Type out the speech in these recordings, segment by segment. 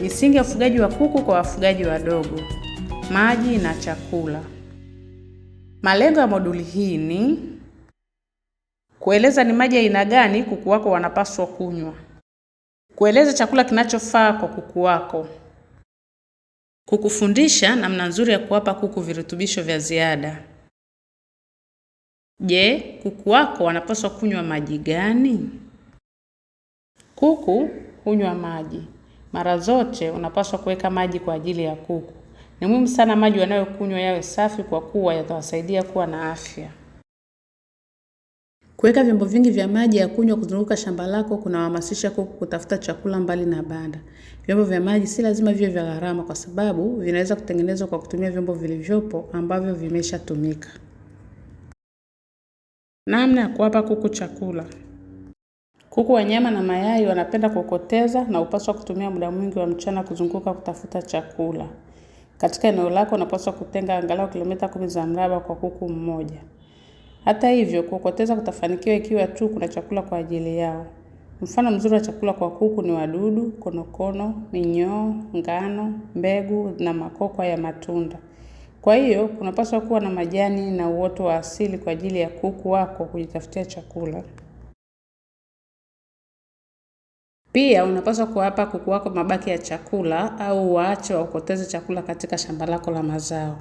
Misingi ya ufugaji wa kuku kwa wafugaji wadogo: maji na chakula. Malengo ya moduli hii ni kueleza ni maji aina gani kuku wako wanapaswa kunywa, kueleza chakula kinachofaa kwa kuku wako, kukufundisha namna nzuri ya kuwapa kuku virutubisho vya ziada. Je, kuku wako wanapaswa kunywa maji gani? Kuku hunywa maji. Mara zote unapaswa kuweka maji kwa ajili ya kuku. Ni muhimu sana maji wanayokunywa yawe safi kwa kuwa yatawasaidia kuwa na afya. Kuweka vyombo vingi vya maji ya kunywa kuzunguka shamba lako kunawahamasisha kuku kutafuta chakula mbali na banda. Vyombo vya maji si lazima viwe vya gharama kwa sababu vinaweza kutengenezwa kwa kutumia vyombo vilivyopo ambavyo vimeshatumika. Namna ya kuwapa kuku chakula. Kuku wa nyama na mayai wanapenda kukoteza na upaswa kutumia muda mwingi wa mchana kuzunguka kutafuta chakula. Katika eneo lako unapaswa kutenga angalau kilomita 10 za mraba kwa kuku mmoja. Hata hivyo, kukoteza kutafanikiwa ikiwa tu kuna chakula kwa ajili yao. Mfano mzuri wa chakula kwa kuku ni wadudu, konokono, minyoo, ngano, mbegu na makokwa ya matunda. Kwa hiyo, kunapaswa kuwa na majani na uoto wa asili kwa ajili ya kuku wako kujitafutia chakula. Pia unapaswa kuwapa kuku wako mabaki ya chakula au waache wakoteze chakula katika shamba lako la mazao.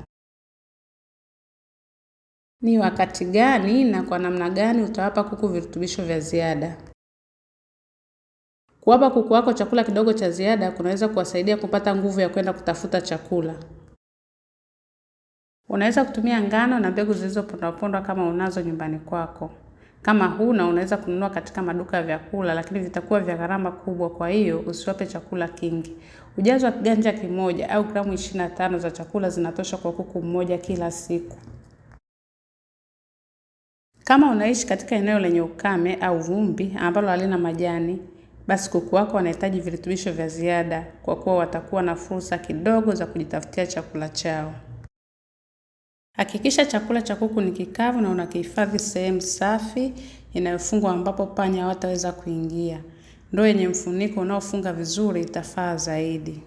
Ni wakati gani na kwa namna gani utawapa kuku virutubisho vya ziada? Kuwapa kuku wako chakula kidogo cha ziada kunaweza kuwasaidia kupata nguvu ya kwenda kutafuta chakula. Unaweza kutumia ngano na mbegu zilizopondwa kama unazo nyumbani kwako. Kama huna, unaweza kununua katika maduka ya vyakula, lakini vitakuwa vya gharama kubwa, kwa hiyo usiwape chakula kingi. Ujazo wa kiganja kimoja au gramu 25 za chakula zinatosha kwa kuku mmoja kila siku. Kama unaishi katika eneo lenye ukame au vumbi ambalo halina majani, basi kuku wako wanahitaji virutubisho vya ziada kwa kuwa watakuwa na fursa kidogo za kujitafutia chakula chao. Hakikisha chakula cha kuku ni kikavu na unakihifadhi sehemu safi inayofungwa ambapo panya hawataweza kuingia. Ndoo yenye mfuniko unaofunga vizuri itafaa zaidi.